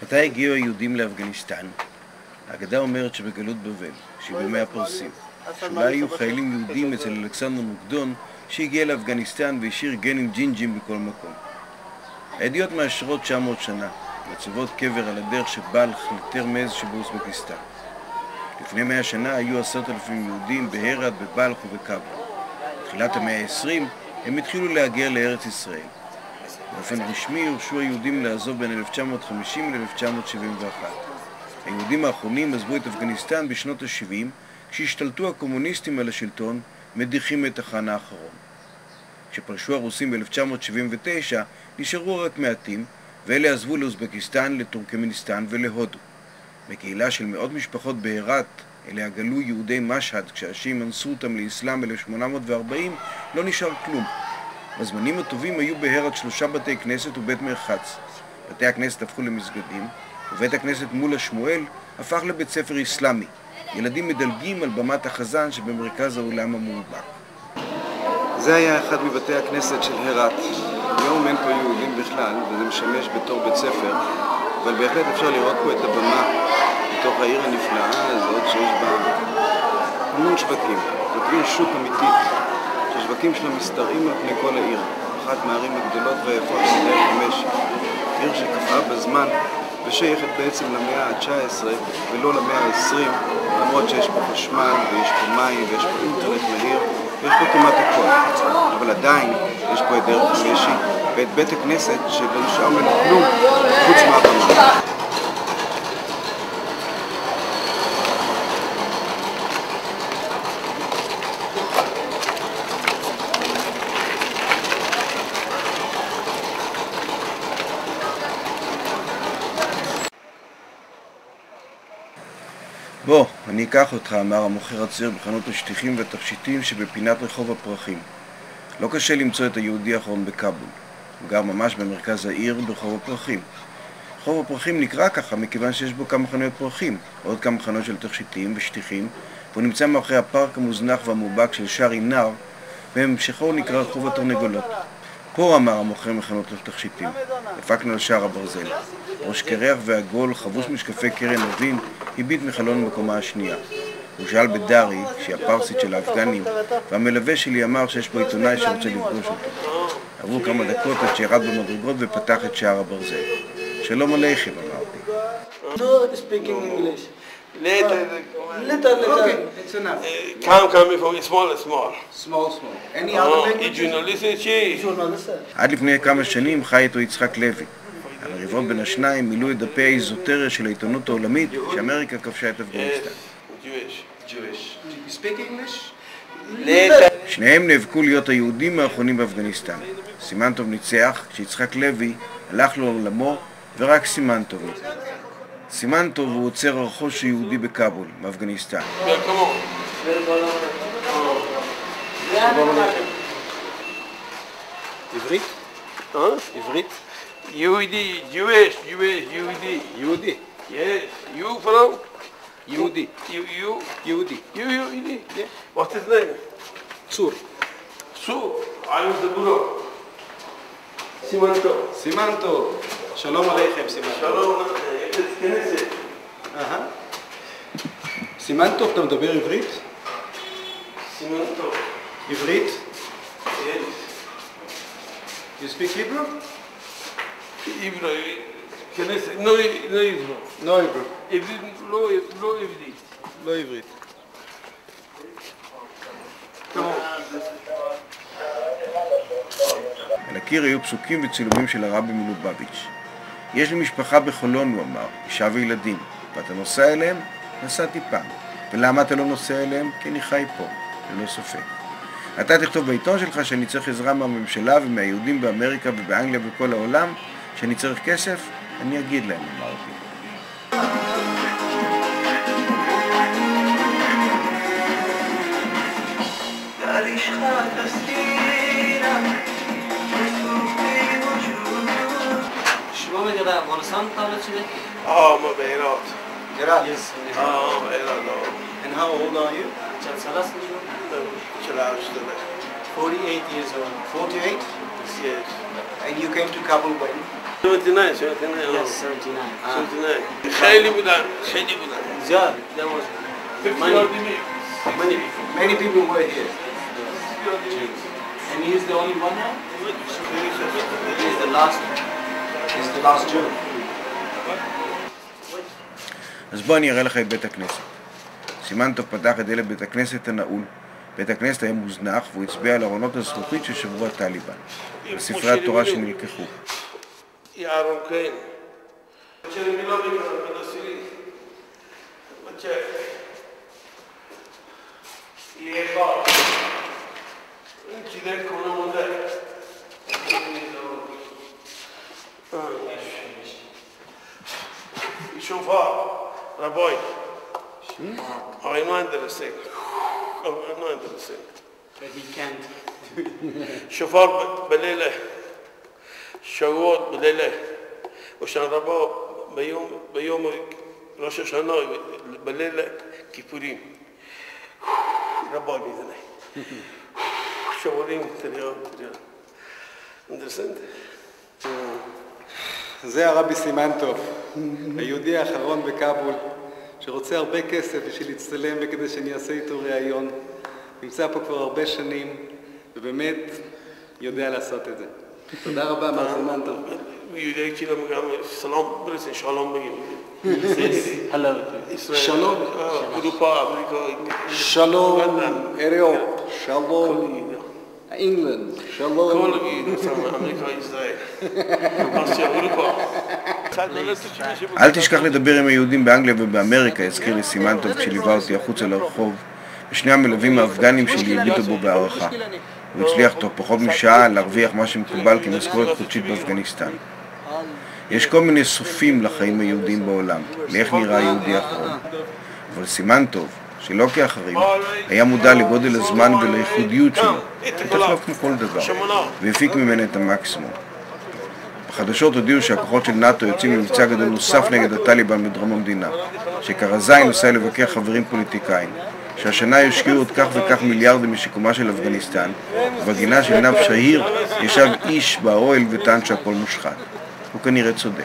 מתי הגיעו היהודים לאפגניסטן? האגדה אומרת שבגלות בבל, שבימי הפרסים, שאולי היו חיילים יהודים אצל אלכסנדר מוקדון שהגיע לאפגניסטן והשאיר גנים ג'ינג'ים בכל מקום. העדויות מאשרות 900 שנה, מציבות קבר על הדרך שבלח לטרמז שבאוזבקיסטן. לפני 100 שנה היו 10,000 יהודים בהרת, בבלח ובכבל. בתחילת המאה ה-20 הם התחילו להגיע לארץ ישראל. באופן רשמי הורשו היהודים לעזוב בין 1950 ל-1971. היהודים האחרונים עזבו את אפגניסטן בשנות ה-70, כשהשתלטו הקומוניסטים על השלטון, מדיחים את החאן האחרון. כשפלשו הרוסים ב-1979, נשארו רק מעטים, ואלה עזבו לאוזבקיסטן, לטורקמניסטן ולהודו. בקהילה של מאות משפחות בהרת, אליה גלו יהודי משהד כשהשיעים אנסו אותם לאסלאם ב-1840, לא נשאר כלום. בזמנים הטובים היו בהרת 3 בתי כנסת ובית מרחץ. בתי הכנסת הפכו למסגדים, ובית הכנסת מול השמואל הפך לבית ספר איסלאמי. ילדים מדלגים על במת החזן שבמרכז האולם המאובק. זה היה אחד מבתי הכנסת של הרת. היום אין פה יהודים בכלל, וזה משמש בתור בית ספר, אבל בהחלט אפשר לראות פה את הבמה בתוך העיר הנפלאה הזאת שיש בה המון שווקים. זאת עיר שוק אמיתית, שהשווקים שלה מסתרעים על פני כל העיר. אחת מהערים הגדולות והיפות של העיר 5, עיר שקפאה בזמן ושייכת בעצם למאה ה-19 ולא למאה ה-20, למרות שיש פה חשמל ויש פה מים ויש פה אינטרנט מהיר ויש פה כמעט הכל. אבל עדיין יש פה את דרך המשי ואת בית הכנסת שלא נשאר ממנו כלום חוץ מהבמה. בוא, אני אקח אותך, אמר המוכר הצעיר בחנות השטיחים והתכשיטים שבפינת רחוב הפרחים. לא קשה למצוא את היהודי האחרון בכאבול. הוא גר ממש במרכז העיר ברחוב הפרחים. רחוב הפרחים נקרא ככה מכיוון שיש בו כמה חנויות פרחים, עוד כמה חנויות של תכשיטים ושטיחים, והוא נמצא מאחורי הפארק המוזנח והמובק של שערי נר, והמשכו נקרא רחוב התרנגולות. פה, אמר המוכר מחנות התכשיטים, הפקנו על שער הברזל. ראש קרח ועגול, חבוש משקפי קרן אבין, הביט מחלון בקומה השנייה. הוא שאל בדארי, שהיא הפרסית של האפגנים, והמלווה שלי אמר שיש פה עיתונאי שרוצה לפגוש אותו. עברו כמה דקות עד שירד במדרגות ופתח את שער הברזל. שלום עליכם, אמרתי. No speaking English. Later. Little. Okay, it's enough. Coming from small. Small. Any other language? Journalist. עד לפני כמה שנים חי איתו יצחק לוי. המריבות בין השניים מילאו את דפי האיזוטריה של העיתונות העולמית שאמריקה כבשה את אפגניסטן. Jewish. You speak English? Later. שניהם נאבקו להיות היהודים האחרונים באפגניסטן. סימנטוב ניצח כשיצחק לוי הלך לו לעולמו ורק סימנטוב ניצח. סימנטוב הוא עוצר הרכוש היהודי בכאבול, באפגניסטן. עברית? עברית? Yehudi, Jewish, Yehudi. יהודי. Yes. You from? יהודי. You. יהודי. You Yehudi. Yeah. What's his name? צור. Su. I'm the Guru. Simanto. סימנטו. שלום עליכם, סימנטו. Shalom. Knesset. סימנטו, אתה מדבר עברית? Simanto. עברית? Yes. You speak Hebrew? Hebrew. Knesset. No Hebrew. No Hebrew. לא עברית. לא עברית. על הקיר היו פסוקים וצילומים של הרבי מלובביץ'. יש לי משפחה בחולון, הוא אמר, אישה וילדים. ואתה נוסע אליהם? נסעתי פעם. ולמה אתה לא נוסע אליהם? כי אני חי פה, ללא ספק. אתה תכתוב בעיתון שלך שאני צריך עזרה מהממשלה ומהיהודים באמריקה ובאנגליה ובכל העולם, שאני צריך כסף? אני אגיד להם, אמרתי. شما میگه در افغانستان تولد شده؟ ما بهرات. Yes. بهرات. And how old are you? چند سال است شما؟ 48 years old. 48? Yes. And you came to Kabul when? 79. Yes, 79. 79. خیلی بودن. Yeah, there was Many people were here. and he is the only one now? He is the last. He's the last Jew. אז בוא אני אראה לך את בית הכנסת. סימנטוב פתח את דלת בית הכנסת הנעול. בית הכנסת היה מוזנח והוא הצביע על ארונות הזכוכית ששברו הטליבן, בספרי התורה שנלקחו. יארון כהן. בצ'רי מילובים בנסילי. בצ'רי. יאפר. צ'ילק כל המודל. שופר, רבוי. I'm not interested. I'm not interested. But he can't. شوفار بليلة شوات بليلة وشان ربا بيوم راش الشنا بليلة كيبوريم ربا بيدنا شوارين تريان understand? זה הרבי סימנטוב, היהודי האחרון בקאבול, שרוצה הרבה כסף בשביל להצטלם וכדי שאני אעשה איתו ראיון. נמצא פה כבר הרבה שנים, ובאמת יודע לעשות את זה. תודה רבה, מר סימנטוב. יהודי צ'ילם גם סלام برسن شالom بگیم. Hello. שלום. اروپا امریکا. שלום, אירופה. שלום, אינגלנד. שלום. כל אמריקה ישראל. אסיה אירופה. אל תשכח לדבר עם היהודים באנגליה ובאמריקה, הזכיר לי סימנטוב כשליווה אותי החוצה לרחוב, ושני המלווים האפגנים שלי הביטו בו בהערכה. הוא הצליח תוך פחות משעה להרוויח מה שמקובל כמשכורת חודשית באפגניסטן. יש כל מיני סופים לחיים היהודים בעולם, לאיך נראה היהודי האחרון. אבל סימנטוב, שלא כאחרים, היה מודע לגודל הזמן ולייחודיות שלו, התחלף כמו כל דבר, והפיק ממנה את המקסימום. בחדשות הודיעו שהכוחות של נאט"ו יוצאים למבצע גדול נוסף נגד הטליבן בדרום המדינה, שקרזאי נוסע לבקר חברים פוליטיקאים, שהשנה יושקיעו עוד כך וכך מיליארדים משיקומה של אפגניסטן, ובגינה של נאב שהיר ישב איש באוהל וטען שהכל מושחת. הוא כנראה צודק.